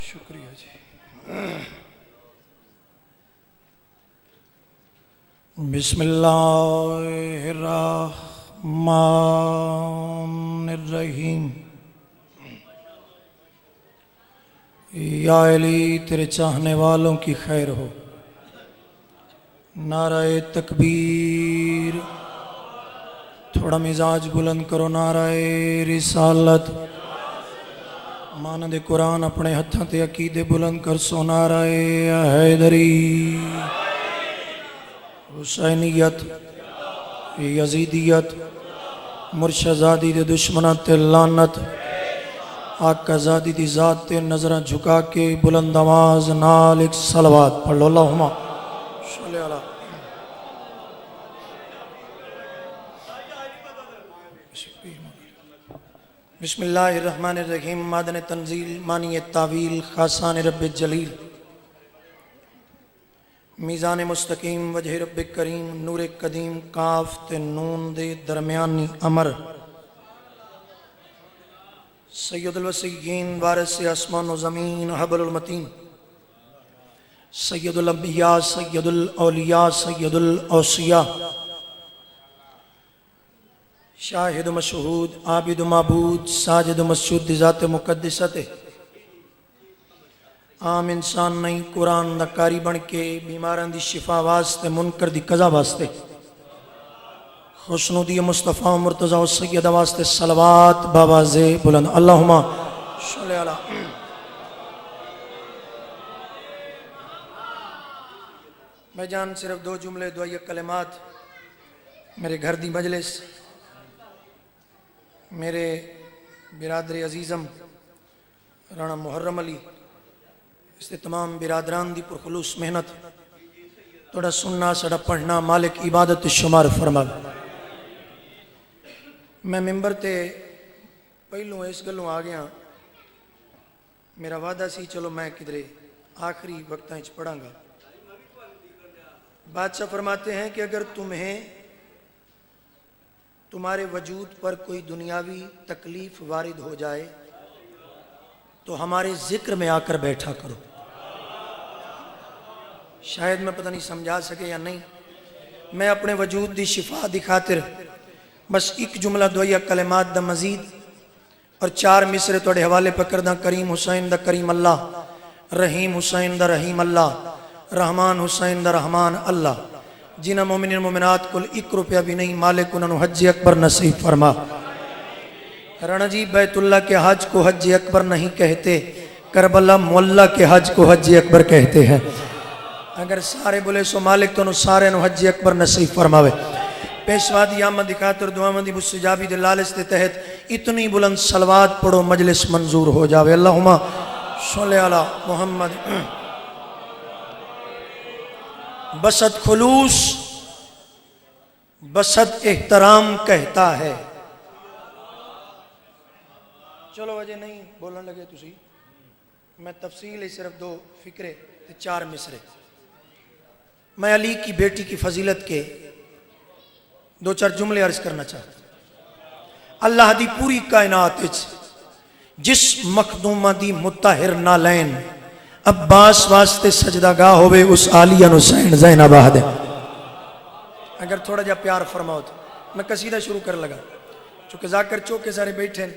शुक्रिया जी। बिस्मिल्लाहिर्रहमानिर्रहीम। या अली तेरे चाहने वालों की खैर हो। नाराए तकबीर, थोड़ा मिजाज बुलंद करो। नाराए रिसालत, मानद कुरान अपने हत्थों ते अकीदे बुलंद कर सो। नाराए हैदरी, हुसैनियत, यजीदियत, मुर्शदादी दे दुश्मना ते लानत। आकाज़ादी दी ज़ात ते नज़रां झुका के बुलंद आवाज़ नाल एक सलवात पढ़ लो। अल्लाहुम्मा सल्ली अला। बिस्मिल्लाहिर्रहमानिर्रहीम। मादन तंजील, मानी तावील, खासान रब जलील, मीज़ान मुस्तकीम, वजह रब करीम, नूर कदीम, काफ ते नून दे दरमियानी अमर, सैयदुल वसीयीन, वारिस आसमान व ज़मीन, हबलुल मतीन, सैयदुल अंबिया, सैयदुल औलिया, सैयदुल औसिया, शाहिद मशहूद, आबिद माबूद, साजिद मसजूद ज़ात मुक़द्दिसत। आम इंसान नहीं, कुरान दा कारी बन के बीमारां दी शिफा वास्ते, मुनकर दी कज़ा वास्ते, खुशनुदी मुस्तफ़ा मुर्तज़ा सैयदा वास्ते सलवात बाबाज़े बुलंद। अल्लाहुम्मा सल्ली अला। भाईजान, सिर्फ दो जुमले, दो कलिमात। मेरे घर दी मजलिस, मेरे बिरादरी अजीज़म राणा मुहर्रम अली, इससे तमाम बिरादरान दी पुरखलूस मेहनत, थोड़ा सुनना, साड़ा पढ़ना, मालिक इबादत शुमार फरमावे। मैं मिंबर ते पहलों इस गलों आ गया, मेरा वादा सी चलो मैं किधरे आखिरी वक्त पढ़ांगा। बादशाह फरमाते हैं कि अगर तुम्हें तुम्हारे वजूद पर कोई दुनियावी तकलीफ वारिद हो जाए तो हमारे जिक्र में आकर बैठा करो। शायद मैं पता नहीं समझा सके या नहीं। मैं अपने वजूद दी शिफा दी खातिर बस एक जुमला, दो कलिमात दा मजीद और चार मिसरे तोड़े हवाले पकड़दा। करीम हुसैन दा करीम अल्लाह, रहीम हुसैन दा रहीम अल्लाह, रहमान हुसैन दा रहमान अल्लाह। जिन्हां मोमिन मोमिनात कुल एक रुपया भी नहीं, मालिक उन्होंने हज अकबर नसीब फरमा। राणा जी, बैतुल्ला के हज को हज अकबर नहीं कहते, करबला मोहल्ला के हज को हज अकबर कहते हैं। अगर सारे बोले सो मालिक तो सारे हज अकबर नसीब फरमावे। पेशवा दी आमद खातिर दुआवां दी मुस्तजाबी दे लालच के तहत इतनी बुलंद सलवात पढ़ो मजलिस मंजूर हो जावे। अल्लाहुम्मा सल्ली अला मुहम्मद। बसत खुलूस, बसत एहतराम कहता है। चलो वजह नहीं बोलने लगे तुसी, मैं तफसील ही सिर्फ दो फिक्रे ते चार मिसरे। मैं अली की बेटी की फजीलत के दो चार जुमले अर्ज करना चाहता। अल्लाह दी पूरी कायनात जिस मखदूमा दी मुताहिर नालैन अब्बास वास्ते सजदागाह होवे, उस आलिया हुसैन ज़ैनबाद है। अगर थोड़ा जा प्यार फरमाओ तो मैं कसीदा शुरू कर लगा। चूंकि जाकर चौके सारे बैठे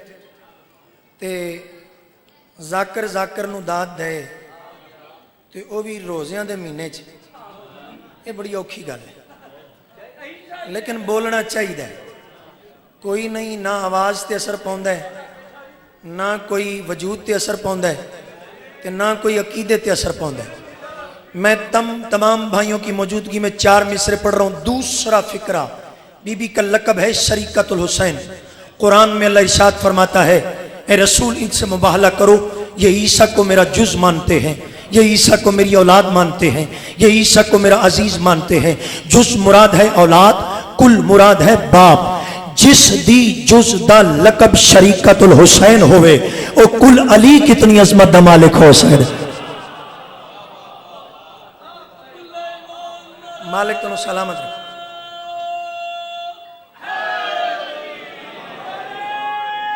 ते जाकर जाकर नू दाद दे ते वो भी रोज़ियां दे महीने च, ये बड़ी औखी गल है, लेकिन बोलना चाहिए। कोई नहीं, ना आवाज़ ते असर पाउंदा है, ना कोई वजूद ते असर पाउंदा है, ते ना कोई अकीदे ते असर पाउंदा है। मैं तमाम भाइयों की मौजूदगी में चार मिसरे पढ़ रहा हूँ। दूसरा फिक्रा, बीबी का लकब है शरीकतुल हुसैन। कुरान में अल्लाह इरशाद फरमाता है, ए रसूल इनसे मुबाहला करो, ये ईसा को मेरा जुज मानते हैं, ये ईसा को मेरी औलाद मानते हैं, ये ईसा को मेरा अजीज मानते हैं। जुज मुराद है औलाद, कुल मुराद है बाप। जिस दी जुज दा लकब शरीकतुल हुसैन होवे, ओ कुल अली कितनी अजमत दा मालिक हुसैन। मालिक तो सलामत रहे।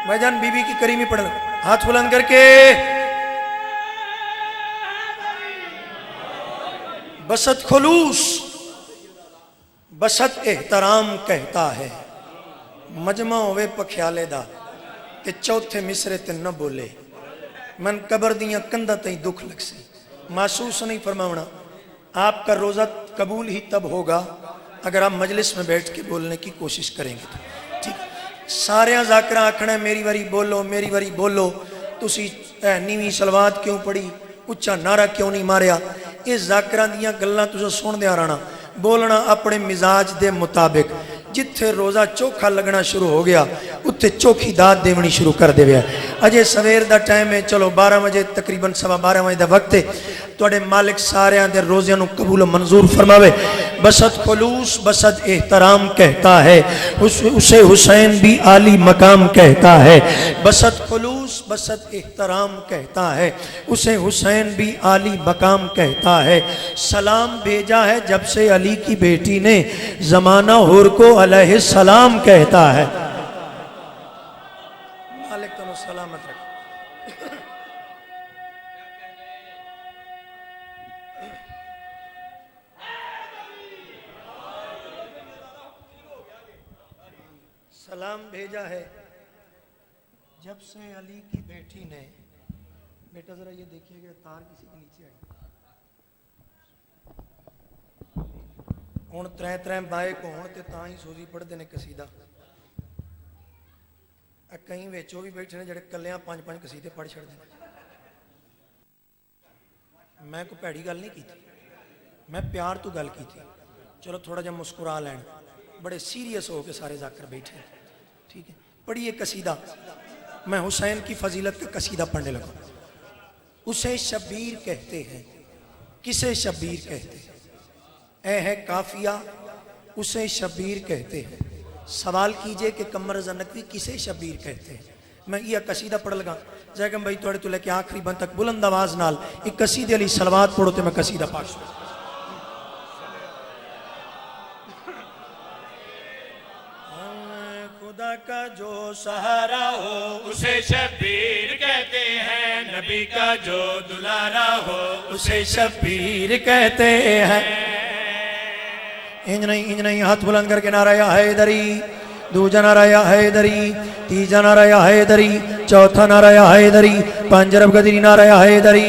भाईजान बीबी की करीमी पढ़, हाथ बुलंद करके बसत खुलूस बसत एहतराम कहता है। मजमा होवे पख्याले दा ते चौथे मिसरे ते न बोले। मन कबर दियां कंधा तई दुख लग सी। महसूस नहीं फरमावना। आपका रोज़ा कबूल ही तब होगा अगर आप मजलिस में बैठ के बोलने की कोशिश करेंगे तो। ठीक, सारे जाकरा आखना मेरी वारी बोलो, मेरी वारी बोलो। तुसी नीवी सलवात क्यों पढ़ी, उच्चा नारा क्यों नहीं मारिया? ये जाकरा दियां गल्लां तुसां सुनदे रहना। बोलना अपने मिजाज के मुताबिक। जिथे रोज़ा चोखा लगना शुरू हो गया उत्थे चोखी दात देवनी शुरू कर देवे। अजे सवेर का टाइम है, चलो 12 बजे तकरीबन 12:15 बजे का वक्त है। तुहाडे मालिक सारियां दे रोज़ियां नूं कबूल मंजूर फरमावे। बसत खुलूस बसत एहतराम कहता है, उसे हुसैन भी आली मकाम कहता है। बसत खुलूस बसत एहतराम कहता है, उसे हुसैन भी आली मकाम कहता है। सलाम भेजा है जब से अली की बेटी ने, जमाना हुर को अलैहि सलाम कहता है। मालिक तुम सलामत रखे। सलाम भेजा है जब से अली की बेटी ने। बेटा जरा ये देखिएगा तार किसी के नीचे आई। हुण त्रै त्रै बाइक होण ते तां ही सोजी पढ़ते ने कसीदा। कई विच भी बैठे ने जिहड़े कल्लियां 5-5 कसीदे पढ़ छड़दे ने। मैं कोई भैड़ी गल नहीं की, मैं प्यार तो गल की। चलो थोड़ा जिहा मुस्कुरा लैन। बड़े सीरियस हो के सारे जाकर बैठे। ठीक है, पढ़िए कसीदा। मैं हुसैन की फजीलत का कसीदा पढ़ने लगा। उसे शब्बीर कहते हैं, किसे शब्बीर कहते हैं? ऐ है काफिया, उसे शब्बीर कहते हैं। सवाल कीजिए कि कमर रज़ा नकवी किसे शब्बीर कहते हैं? मैं यह कसीदा पढ़ लगा। जैगम भाई थोड़े तो लेके आखिरी बंद तक बुलंद आवाज नाल एक कसीदे अली सलवात पढ़ो तो मैं कसीदा पाठ सुना। खुदा का जो सहारा हो उसे शब्बीर कहते हैं, नबी का जो दुलारा हो उसे शब्बीर कहते हैं। इंज नहीं हाथ बुलंद करके नारा या हैदरी। दूजा नारा या हैदरी, तीजा नारा या हैदरी, चौथा नारा या हैदरी, पंजरब गदरी नारा या हैदरी।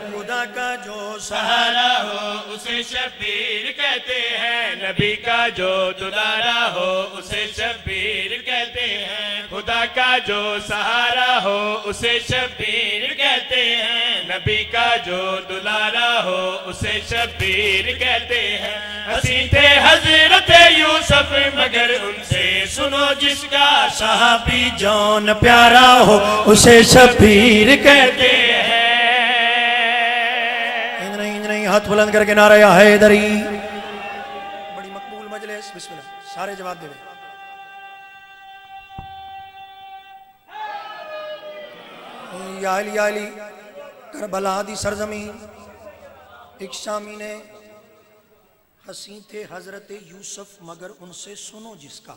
खुदा का जो सहारा हो उसे शब्बीर कहते हैं, नबी का जो दुलारा हो उसे शब्बीर कहते हैं। खुदा का जो सहारा हो उसे शब्बीर कहते हैं, नबी का जो दुलारा हो उसे शब्बीर कहते हैं। हसी थे हजरत यूसुफ मगर उनसे सुनो जिसका सहाबी जौन प्यारा हो उसे शब्बीर कहते हैं। हाथ बुलंद करके नारा या हैदरी। बड़ी मकबूल मजलिस। बिस्मिल्लाह, सारे जवाब देवे। या अली करबला दी सरजमीन। एक शामी ने हसी थे हजरत यूसुफ मगर उनसे सुनो जिसका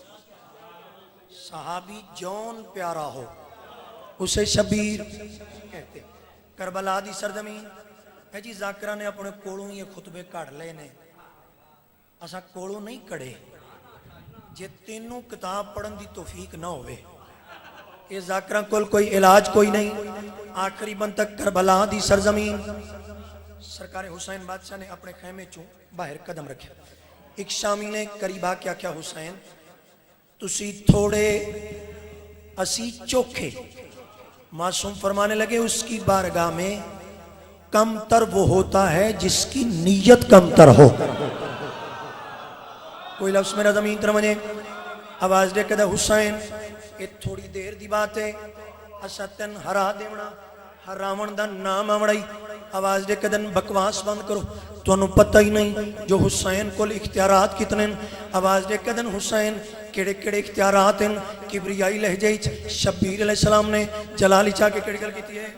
सहाबी जौन प्यारा हो उसे शबीर कहते। करबला दी सरजमीन है जी। जाकरा ने अपने कोलों ये खुतबे कढ़ ले ने, असा कोलों नहीं कड़े। जे तेनों किताब पढ़न की तौफीक ना होवे, ये जाकरा कोल कोई इलाज कोई नहीं। आखिरी बंद तक करबला दी सरजमीन। सरकार हुसैन बादशाह ने अपने खैमे चों बाहर कदम रखे। एक शामी ने करीबा क्या क्या हुसैन तुसी थोड़े असी चोखे। मासूम फरमाने लगे उसकी बारगाह में कमतर वो होता है जिसकी नीयत कमतर हो। कोई लफ्ज मेरा जमीन तरह मने आवाज दे कदा हुसैन ये थोड़ी देर दी बात है। असा तेन हरा देवना, हरावण दा नाम आवड़ाई। आवाज दे कदन बकवास बंद करो, तुहानू पता ही नहीं जो हुसैन कोल इख्तियारात कितने। आवाज दे कदन हुसैन केड़े केड़े इख्तियारात हैं। किबरियाई लहजे शब्बीर अलैहिस्सलाम ने जलाली चा के केड़ी गल कीती है।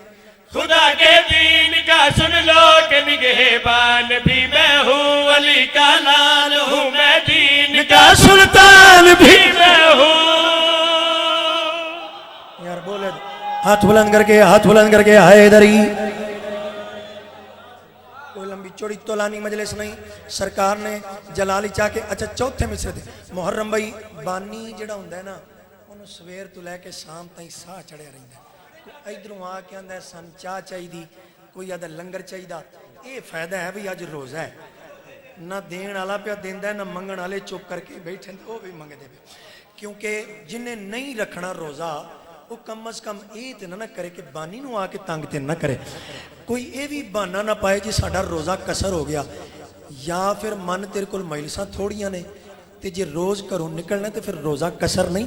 खुदा के दीन का सुन लो कि निगहबान भी मैं हूँ, अली का लाल हूँ मैं, दीन का सुल्तान भी मैं हूँ। यार बोले हाथ बुलंद करके हैदरी। कोई लंबी चौड़ी तोलानी मजलिस नहीं, सरकार ने जलाली चाह के अच्छा चौथे मिसरे दे मुहर्रम भाई बानी जिहड़ा हुंदा है ना उन्होंने सवेर तो लैके शाम ताईं साह चढ़िया रहिंदा, कोई इधरों आके आंदा सन चाह चाहिदी, कोई आदा लंगर चाहिदा। ये फायदा है भी अज रोज़ा है, ना देण वाला पिया देंदा है, ना मंगण वाले चुप करके बैठे वो भी मंगदे पे, क्योंकि जिन्हें नहीं रखना रोज़ा वो कम अज कम ये तो ना करे कि बानी नूं आके तंग ते ना करे, कोई ये भी बहाना ना पाए जी साडा रोज़ा कसर हो गया, या फिर मन तेरे कोल मजलिसां थोड़ियां ने ते जे रोज़ घरों निकलना तो फिर रोज़ा कसर नहीं,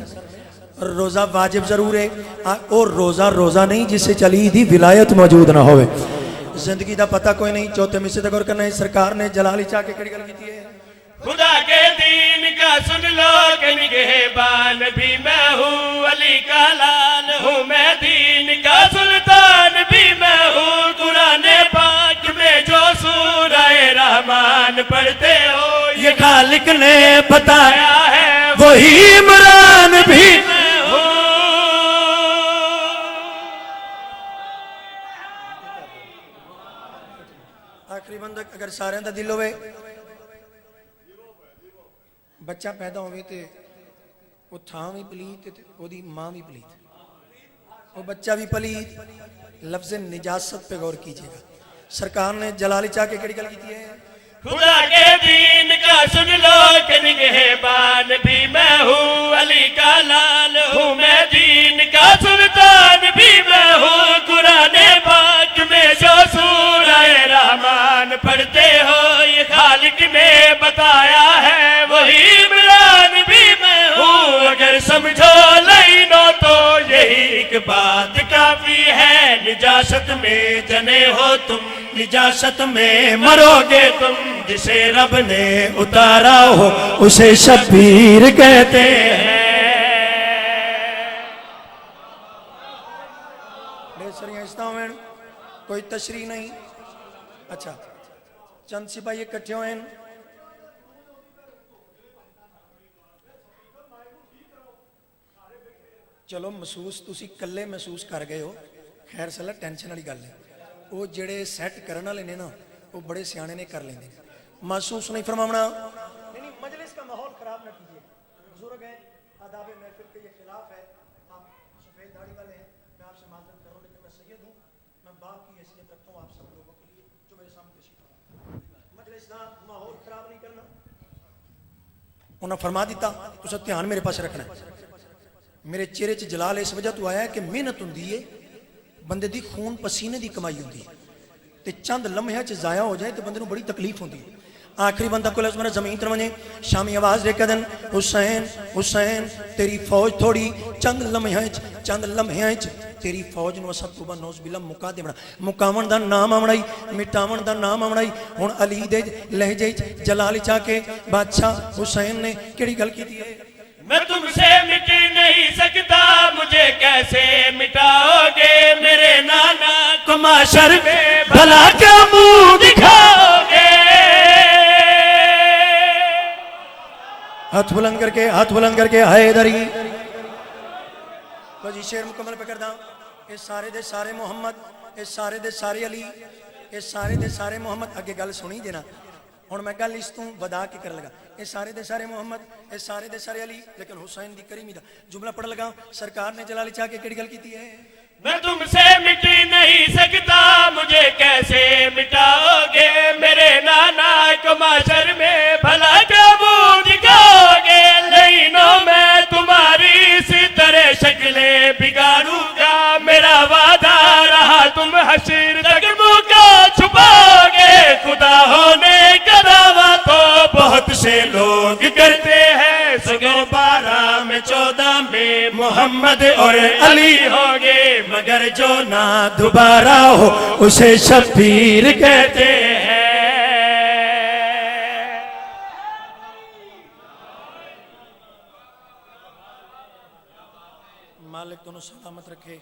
रोज़ा वाजिब जरूर है। वो रोज़ा रोज़ा नहीं जिससे चली दी विलायत मौजूद ना होवे, जिंदगी का पता कोई नहीं। चौथे मिसरे तक गौर करना है, सरकार ने जलाली चाह के कड़ी गल की है, खुदा के दीन का सुन लो कि निगहबान भी मैं हूँ, अली का लाल हूँ मैं, दीन का सुल्तान भी मैं हूँ। कुरान पाक में जो सूरह रहमान पढ़ते हो ये खालिक ने बताया है, वही इमरान भी मैं हूँ। आखिरी बंदा अगर सारे का दिल होवे, बच्चा पैदा होवे ते वो थां भी पलीत ते ओदी मां भी पलीत, वो बच्चा भी पलीत। लफ्ज़ निजासत पे गौर कीजिएगा, सरकार ने जलाली चाह के कड़ी गल की है, खुदा के दीन का सुन लो कि निगहबान भी मैं हूँ, अली का लाल हूँ मैं, दीन का सुल्तान भी मैं हूँ। कुरान पाक में जो सूरह रहमान पढ़ते हो ये खालिक ने बताया है, वही इमरान भी मैं हूँ। अगर समझो लाइनों तो यही एक बात काफी है, निजासत में जने हो तुम, निजासत में मरोगे तुम, जिसे रब ने उतारा हो उसे शब्बीर कहते हैं। कोई तशरी नहीं। अच्छा चंद सिपाही इकट्ठे हुए हैं, चलो महसूस तुसी कल्ले महसूस कर गए हो, खैर सला टेंशन वाली गल है, वो जेड़े सैट करने वाले ने ना वो बड़े सियाने ने कर लेंगे, महसूस नहीं फरमावना। नहीं मजलिस का माहौल खराब ना कीजिए, बुजुर्ग हैं, आदाब महफिल के ये खिलाफ है, आप सफेद दाढ़ी वाले हैं, मैं आपसे माजरत करूँ लेकिन मैं सैयद हूँ, मैं बाप की हैसियत रखता हूँ आप सब लोगों के लिए जो मेरे सामने तशरीफ लाए, मजलिस का माहौल खराब नहीं करना। उन्हें फरमा दिता तुझे ध्यान मेरे पास रखना है, मेरे चेहरे च जलाल इस वजह तो आया है कि मेहनत होंदी है बंदे दी, खून पसीने की कमाई होंदी है, ते चंद लम्हे च जाया हो जाए तो बंदे नूं बड़ी तकलीफ होंदी है। आखिरी बंदा कोल मेरा जमीन तर वने, शामी आवाज दे कदन हुसैन हुसैन तेरी फौज थोड़ी, चंद लम्हे तेरी फौज नूं असां तौबा नौज़ बिल्ला मुका देवना, मुकावन दा नाम आवना ही, मिटावन दा नाम आवना ही। हुण अली दे लहजे च जलाल चा के बादशाह हुसैन ने किहड़ी गल कीती है, मैं तुमसे मिट नहीं सकता, मुझे कैसे मिटाओगे, मेरे नाना को माशर में भला क्या मुंह दिखाओगे। हाथ बुलंद करके हैदरी। तो जी शेर मुकम्मल पे करदा, ये सारे दे सारे मोहम्मद, ये सारे दे सारे अली, ये सारे दे सारे मोहम्मद। अगे गल सुनी देना, हुण मैं गल इस तू बदा के कर लगा, ये सारे दे सारे मोहम्मद, ये सारे दे सारे अली, लेकिन हुसैन दी करीमी दा जुमला पढ़ लगा। सरकार ने जलाली चाह के किहड़ी गल कीती है, मैं तुमसे मिट नहीं सकता, मुझे कैसे मिटाओगे, मेरे नाना को माशर में भला क्या मुंह दिखाओगे। लाइनों में तुम्हारी इसी तरह शक्लें बिगाड़ूंगा, मेरा वादा रहा तुम हशीर तक मुँह का छुपाओगे। खुदा होने का दावा तो बहुत से लोग करते हैं, सगों 12 में 14 में मोहम्मद और अली होंगे, मगर जो ना दोबारा हो उसे शब्बीर कहते हैं। मालिक दोनों सलामत रखे,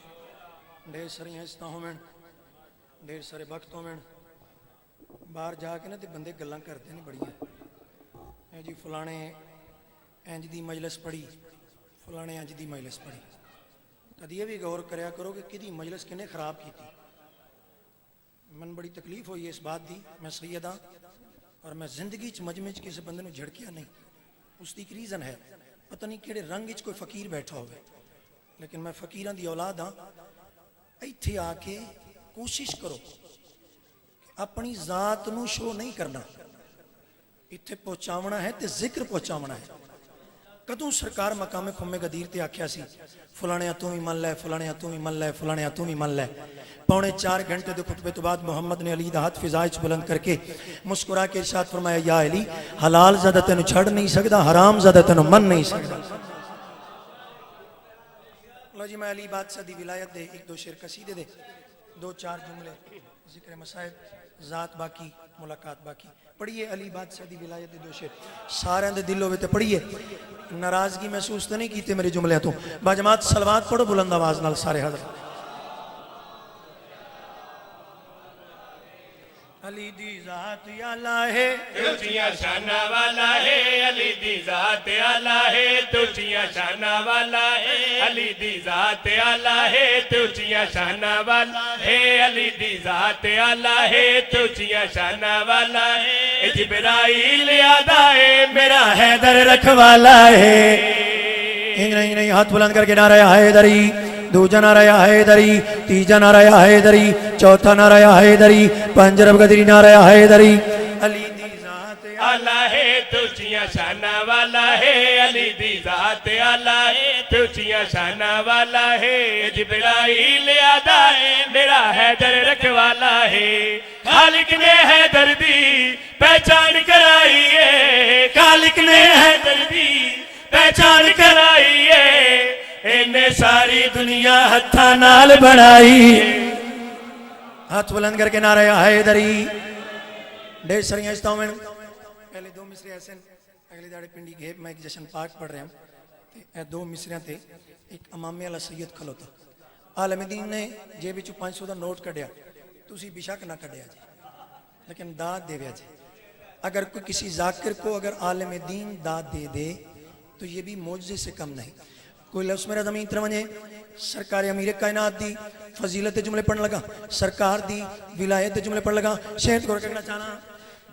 ढेर सारी हस्ता होवन, ढेर सारे वक्त होवन, बाहर जाके ना तो बंदे गल्लां करते हैं बड़ियां जी, फलाने इंज दी मजलिस पढ़ी, फलाने इंज दी मजलिस पढ़ी। कभी ये भी गौर करया करो कि किदी मजलिस किने खराब की, मन बड़ी तकलीफ हुई है इस बात की, मैं सैयद हाँ और मैं जिंदगी च मजमे च किसी बंदे झड़किया नहीं। उसकी एक रीजन है, पता नहीं किहड़े रंग च कोई फकीर बैठा होवे, लेकिन मैं फकीरां दी औलाद हाँ। इत्थे आके कोशिश करो अपनी जात नू शो नहीं करना, इत्थे पहुंचावना है ते जिक्र पहुंचावना है। कदों सरकार मकामे खुम्मे गदीर ते आख्या सी फलाने तू भी मन लै, फलाने तू भी मन लै, फलाने तू भी मन लै। 3.25 घंटे के खुतबे तो बाद मोहम्मद ने अली दा हाथ फिजाए च बुलंद करके मुस्कुरा के इरशाद फरमाया, या अली हलाल ज़्यादा तेन छड़ नहीं सकता, हराम ज़्यादा तेन मन नहीं सकता। लो जी, मैं अली बादशाह दी विलायत दे एक दो शेर कसीदे दे 2-4 जुमले जिक्र मसाइब जात बाकी मुलाकात बाकी पढ़िए। अली बादशाह दी विलायत दे 2 शेर सारे दे दिल होवे ते पढ़िए। नाराजगी महसूस तो नहीं कीते मेरे जुमलियां तो। बाजमात सलवात पढ़ो बुलंद आवाज नाल सारे हज़रत। अली दी जात आला है, तुझिया शाना वाला है, अली दी जात आला है, तुझिया शाना वाला है, अली दी जात आला है, तुझिया शाना वाला है, अली दी जात आला है, तुझिया शाना वाला है। जिब्राइल आदा है, मेरा हैदर रखवाला है। नहीं हाथ बुलंद करके नारा हैदरी, दूजा नारा हैदरी, तीजा नारा हैदरी, चौथा नारा हैदरी, पंजरब गदरी नारा हैदरी। अली दी जात आला है, तुझिया शाना वाला है, अली दी जात आला है, तुझिया शाना वाला है। जिब्राइल आदा है, मेरा हैदर रखवाला है। खालिक ने हैदर दी पहचान कराई है, खालिक ने हैदर दी पहचान कराई है। इन्हें सारी दुनिया हथा नाल बनाई। हाथ बुलंद करके नारा हैदरी। ढेर सारियां इस्तावन पहले 2 मिसरे ऐसे अगले दाड़े पिंडी घेप मैं एक जशन पाक पढ़ रहा हूँ। ए 2 मिसरियां ते एक अमामे वाला सैयद खलोता आलमदीन ने जेब विचों 500 का नोट कढ़िया। तुसी बेशक ना कढ़िया जी, लेकिन दाद देविया जी। अगर कोई किसी जाकिर को अगर आलम दीन दाद दे दे तो ये भी मौजज़े से कम नहीं। कोई लफ्ज़ मेरा ज़मीन तरवंजे सरकार अमीर कायनात दी फजीलत जुमले पढ़ने लगा, सरकार दी विलायत जुमले पढ़ लगा। शेर गौर करना चाहना,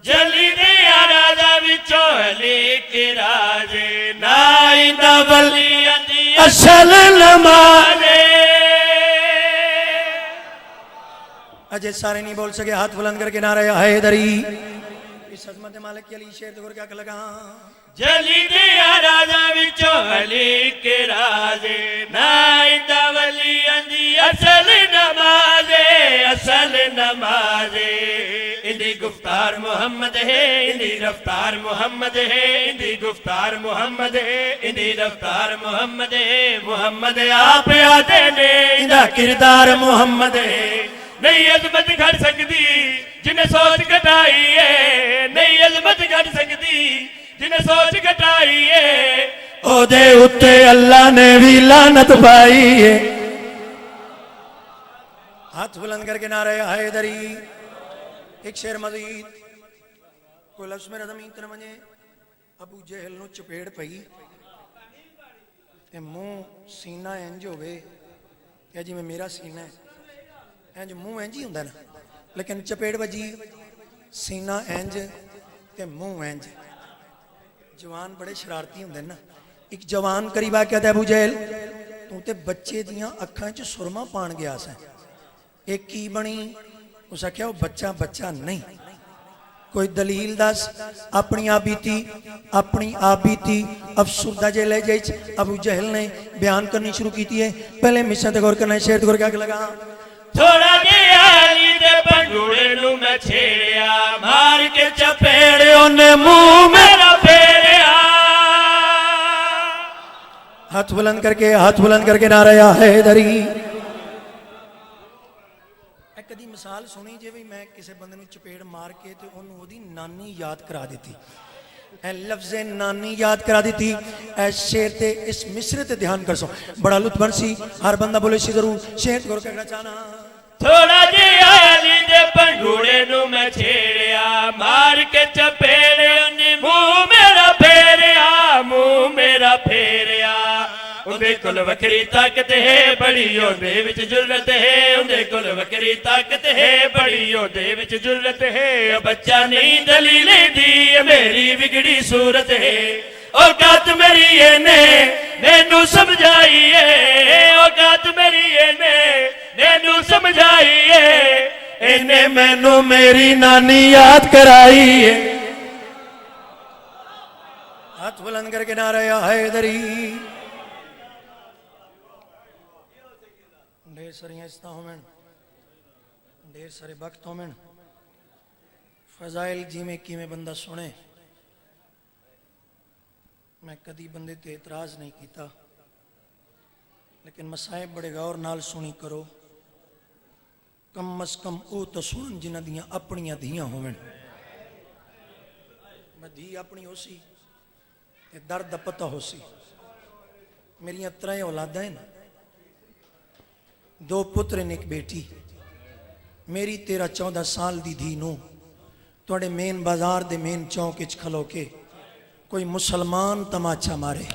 जली दिया राजा विचों अली के राजे, नाइंदा वलियां दी असल नमाज़े। अजय सारे नहीं बोल सके, हाथ बुलंद करके नारा हैदरी। इस अज़मत मालिक के अली शेर गौर क्या लगा। जली दिया राजा विचों अली के राजे, नाइंदा वलियां दी असल नमाज़े, असल नमाज़े। इंदी गुफ्तार मोहम्मद है, इंदी रफ्तार मोहम्मद है, इंदी गुफ्तार मोहम्मद है, इंदी रफ्तार मोहम्मद है। मोहम्मद आप आते ने, इंदा किरदार मोहम्मद है। नहीं अजमत घट सकती जिन्हें सोच घटाई है, नहीं अजमत घट सकती जिन्हें सोच घटाई है। ओदे उत्ते अल्लाह ने भी लानत पाई है। हाथ बुलंद करके नारे हैदरी। एक शेर मजीद कोई लफ्ज़ मेरा ज़मीन ते न वञे। अबू जहल नु चपेड़ पई ते मुंह सीना इंज होवे या जिवें मेरा सीना है, इंज मुंह इंज ही हुंदा ना, लेकिन चपेड़ वजी सीना इंज ते मुंह इंज। जवान बड़े शरारती होंगे ना। एक जवान करीब आ कहता अबू जहल तू ते बच्चे दियां अखां च सुरमा पान गया सा, एक की बनी? उस आख्या वो बच्चा बच्चा नहीं, कोई दलील दस। अपनी आबीती अफसुरदा जे लहजे च अबू जहल ने बयान करनी शुरू की है। पहले मिसां ते गौर करना, शेर ते गौर क्या लगा। थोड़ा जिहा अली दे पंडूड़े नू मैं छेड़िया, मार के चपेड़ ओने मुंह मेरा फेरिया। हाथ बुलंद करके नारा हैदरी। कदी मिसाल सुनी जे भी मैं किसी बंदे नू चपेड़ मार के ते ओनू ओदी नानी याद करा देती, लफ्ज़ नानी याद करा दी थी। शेर ते इस मिसरे ते ध्यान कर सो, बड़ा लुत्फ बन सी। हर बंदा बोले सी जरूर। शेर गौर करना चाहना। थोड़ा जिहा अली दे पंडूड़े नू मैं छेड़िया, मार के चपेड़े ओने मुंह मेरा फेरिया, मुंह मेरा फेरिया। उदे कोल वखरी ताकत है बड़ी ओदे विच जुर्रत है उंदे कोल वखरी ताकत है बड़ी ओदे विच जुर्रत है बच्चा नहीं दलीले दी मेरी बिगड़ी सूरत है औकात मेरी ने मैनू समझाई है औकात मेरी ने मैनू समझाई है इन्हें मैनू मेरी नानी याद कराई है हाथ बुलंद करके नारा या हैदरी ढेर सारियां इस्ता होमन ढेर सारे वक्त होमन फजाइल जिमें किमें बंदा सुने मैं कदी बंदे ते एतराज नहीं किया लेकिन मसाइब बड़े गौर नाल सुनी करो कम अज कम वो तो सुन जिन्हां दियां अपनियां धियां होवन मैं धी अपनी हो सी ते दर्द दा पता हो सी मेरियां 3 औलादां हैं 2 पुत्र ने एक बेटी मेरी 13-14 साल दी धी नू तुहाडे मेन बाजार दे मेन चौक विच खलो के कोई मुसलमान तमाचा मारे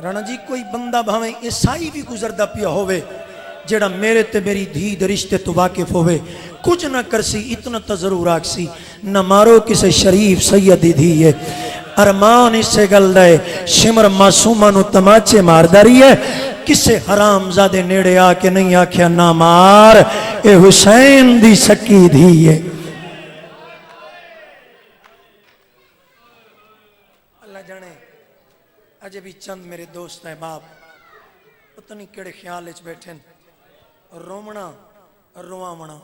राणा जी कोई बंदा भावे ईसाई भी गुजरदा पिया होवे जेड़ा मेरे ते मेरी धी दे रिश्ते तो वाकिफ होवे कुछ ना करसी इतना तो जरूर आखसी न मारो किसे शरीफ सैयद दी धी है अरमान इसे गल दे शिमर मासूमा नु तमाचे मारदा रही है किसे हरामजादे नेड़े आके नहीं आख्या ना मार ए हुसैन दी सकी धी है अल्लाह जाने अजे भी चंद मेरे दोस्त हैं बाप पता नहीं केड़े ख्याल च बैठे रोमना रोआवना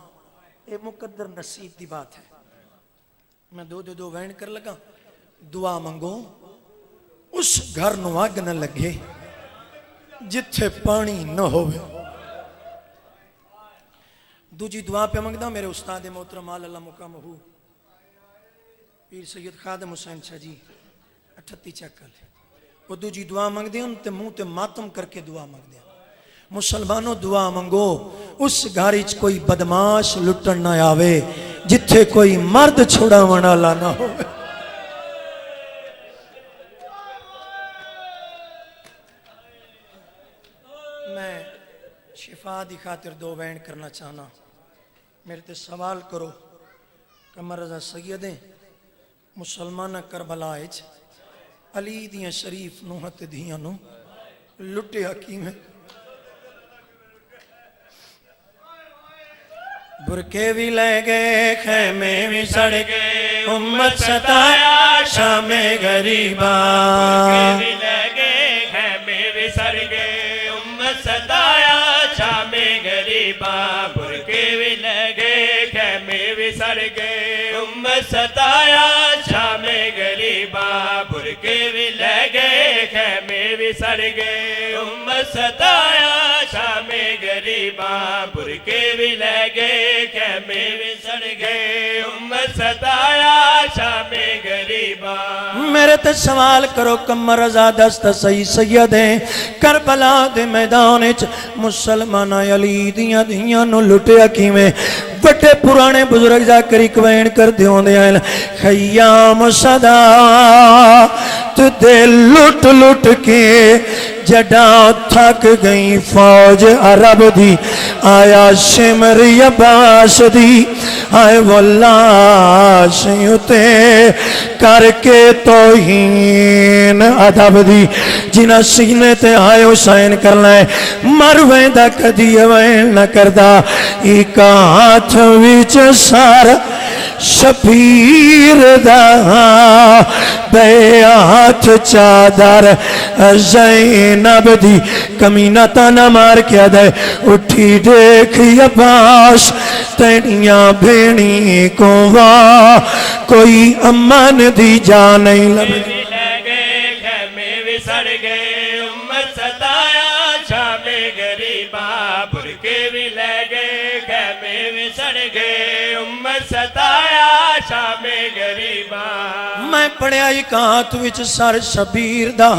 ये मुकद्दर नसीब की बात है मैं 2 वैन कर लगा दुआ मंगो उस घर नू अग न लगे जिथे पानी न होवे दूजी दुआ पे मंगदा मेरे उस्ताद मोहतरम अल्लाह मुकामहू पीर सैयद खादिम हुसैन शाह जी 38 चक्कर वो दूजी दुआ मंगते हैं ते मुंह ते मातम करके दुआ मंगते हैं मुसलमानों दुआ मंगो उस घर च कोई बदमाश लुटन ना आवे जिथे कोई मर्द छुड़ावन वाला ना हो मैं शिफा दी खातिर 2 वैन करना चाहना मेरे ते सवाल करो कमर रजा सैयदे मुसलमान करबला अली दियां शरीफ नूहां ते धियां नू लुटिया किवें बुरके भी ले गए खैमे भी सड़ गए उम्मत सताया शामे गरीबा भी ले गए खैमे भी सड़ गए उम्मत सताया शामे गरीबा बुरके भी ले गए खैमे भी सड़ गए उम्मत सताया शामे गरीबा बुरके भी ले गए खैमे भी सड़ गए उम्मत सताया शामे गरीबा बुरके भी ले गए खैमे भी सड़ गए उम्मत सताया शामे गरीबा मेरे ते सवाल करो कमर रजा दस्त सही सैयदे करबला दे मैदान च मुसलमान अली दियां धियां नू लुटिया किवें बड़े पुराने बुजुर्ग जाकर एक वैन कर दियोंदे हैं खयाम सदा तुदे लुट लुट के जडा थक गई फौज अरब दी आया शिमर अब्बास दी आए वल्लाश उते करके तौहीन अदब दी जिन्हां सीने ते आए हुसैन करना है मर वेंदा कदी वैन न करदा एक हाथ विच सारा शबीर दा बे हाथ चादर ज़ैनब दी कमीना ताना मार के दे उठी देख अब्बास तेनिया भेणी को वाह कोई अमन दी जा नहीं लभदी सड़ गए उम्मत सताया शामे गरीबा बुरके भी ले गए खैमे भी सड़ गए उम्मत सताया शामे गरीबा मैं पढ़िया एक हाथ विच सर शबीर दा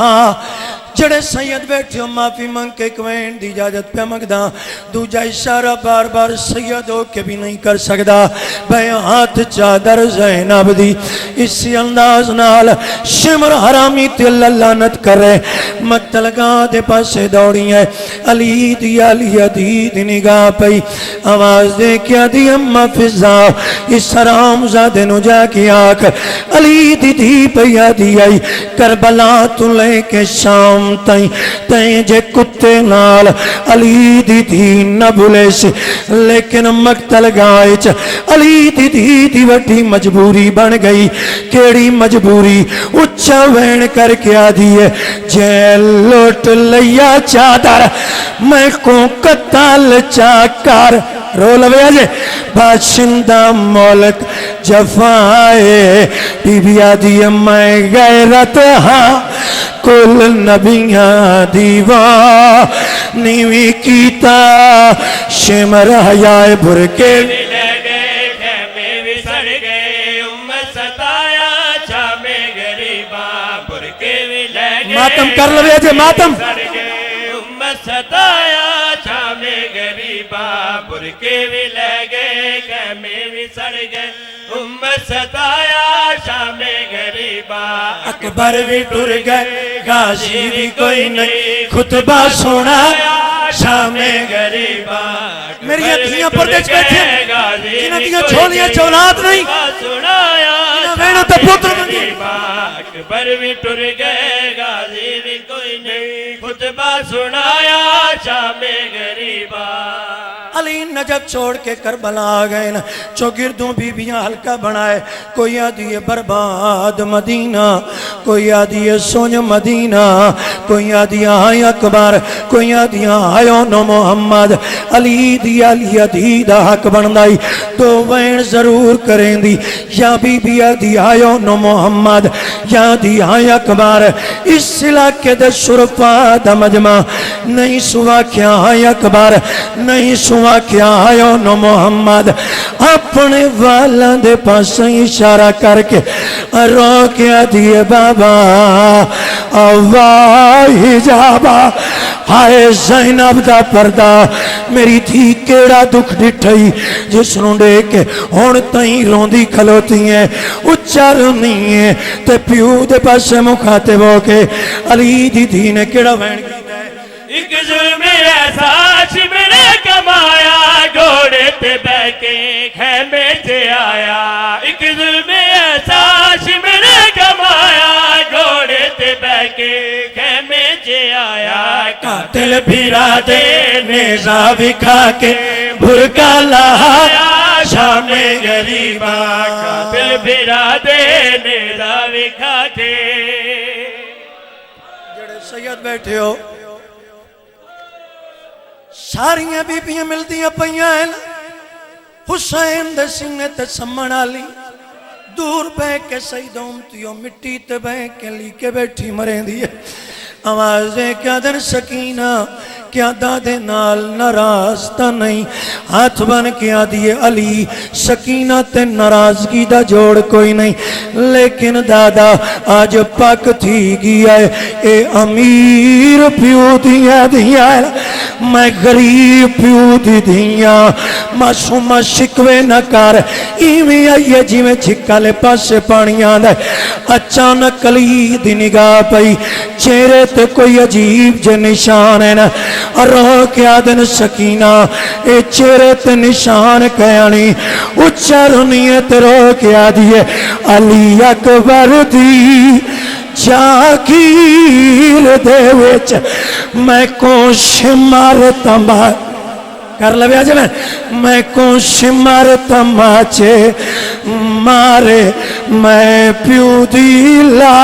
जड़े सैयद बैठे हो माफी मंग के कवैन दी इजाजत पे मंगदा दूजा इशारा बार बार सैयद हो के भी नहीं कर सकता भाई हाथ चादर ज़ैनब दी इस अंदाज नाल शिमर हरामी ते लानत करे मक्तलगाह दे पासे दौड़ी है अली दी निगाह पई आवाज दे क्या दी अम्मा फिजा इस हराम ज़ादे नु जाके आख अली दी पया दी आई करबला तू लेके शाम ताई तई जे कुत्ते नाल अली दी न भुले से लेकिन मक्तल गाय च अली दी वड्डी मजबूरी बन गई केड़ी मजबूरी उच्चा वैन करके आदि है जे लुट लिया चादर मैं को कत्ल चाकर रो लवे अजे बाशिंदा मुल्क जफाए बीबिया दी मैं गैरत हाँ कुल नबिया दीवा नीवी कीता शिमर हयाए बुरके मातम कर लवे अजे मातम सताया छामे गरीबा बुरके भी लगे गमे भी सड़ गए उम्मत सताया छामे गरीबा अकबर भी टुर गए गाजी भी कोई नहीं खुतबा सुना शामे गरीबा मेरी अखियां परदेश बैठे जिन्हां दियां झोलियां चौलाद नहीं सुनाया वेणो ते पुत्र गरीबा अकबर भी टुर गए गाजी भी कोई नहीं खुतबा सुनाया शामे गरीबा अली नजब छोड़ के करबला आ गए न चौगिर्दों बीबियां हल्का बनाए कोई आदि है बर्बाद मदीना कोई आदि है सोन मदीना कोई आदि हाय अकबर कोई आदि आयो नो मोहम्मद अली दी दा हक बनदाई तो वैन जरूर करेंदी या बीबी आदि आयो नो मोहम्मद या दी हाय अकबर इस इलाके दे शुरफा दा मजमा नहीं सुवा क्या हाय अकबर नहीं सुवा क्या आयो नो मोहम्मद अपने वाला दे पास इशारा करके रो क्या दिए बाबा हिजाबा हाय ज़ैनब दा पर्दा मेरी थी केड़ा दुख डिठई जिस नु देख के हुण तई रोंदी खलोती है उच्चा रोनी है ते प्यू दे पासे मुखाते हो के अली दी ने केड़ा वैन कीता है एक जुल्म ऐसा शिमरे कमाया घोड़े पे बैठे खेमे से आया एक जुल्म ऐसा शिमरे कमाया घोड़े पे बैठे खेमे से आया कातिल फिरा दे नेज़ा विखा के भुरका लाया शामे गरीबा कातिल फिरा दे नेज़ा विखा के जेड़े सैयद बैठे हो सारियां बीबियां मिलदियां पईयां हैं हुसैन दे सीने ते सम्मण आली दूर बह के सईद उम्मतियों मिट्टी ते बह के ली के बैठी मरेंदी है आवाज़ें क्या दिन सकीना क्या दादे नाल नाराज ता नहीं हाथ बन के आदि अली सकीना ते नाराजगी दा जोड़ कोई नहीं लेकिन दादा आज पक थी गया है ए अमीर प्यू दिया मैं गरीब प्यू दी दिया मासूमा शिकवे न कर इवें आइए जिवें छिक्का पासे पानी आंदा अचानक अली दी निगाह पई चेहरे ते कोई अजीब जे निशान है ना रो के आदन सकीना ए चेहरे ते निशान कयानी उच्चा रोनीए ते रो के आदि है अली अकबर दी जागीर दे विच मैं को शिमर तमा कर लवे आज मैं को शिमर तमाचे मारे मैं प्यू दिला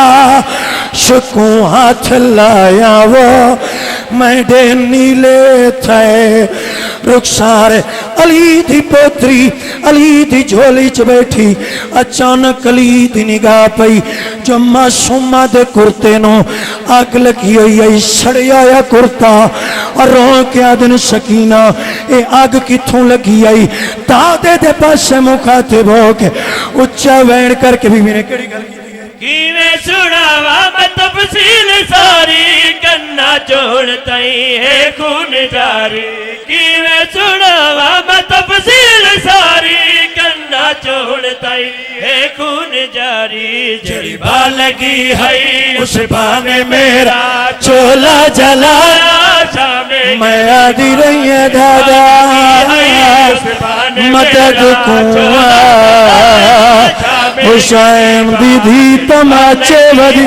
शकू हाथ लाया वो मैं डे नीले थे रुखसार अली दी पोतरी अली दी झोली च बैठी अचानक अली दी निगाह पई जो मासूमा दे कुर्ते नो अग लगी हुई है सड़िया या कुर्ता और रो के आदन सकीना ए अग किथों लगी आई दादे दे पासे मुखाते हो के उच्चा वैन करके भी मैंने केड़ी गल की है कीवें सुनावा मैं तफसील सारी कन्ना चोड़ तई है खून जारी कीवें सुनावा मैं तफसील सारी कन्ना चोड़ तई है खून जारी जड़ी बा लगी है उस बाने मेरा चोला जलाया शामे मैं आदि रही है दादा मदद कुआ हुसैन दीदी तमाचे बदी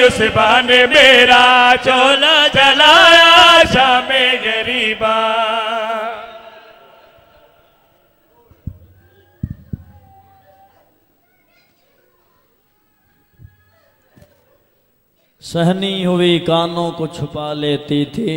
उस बाने मेरा चोला जलाया शामे गरीबा। सहनी हुई कानों को छुपा लेती थी।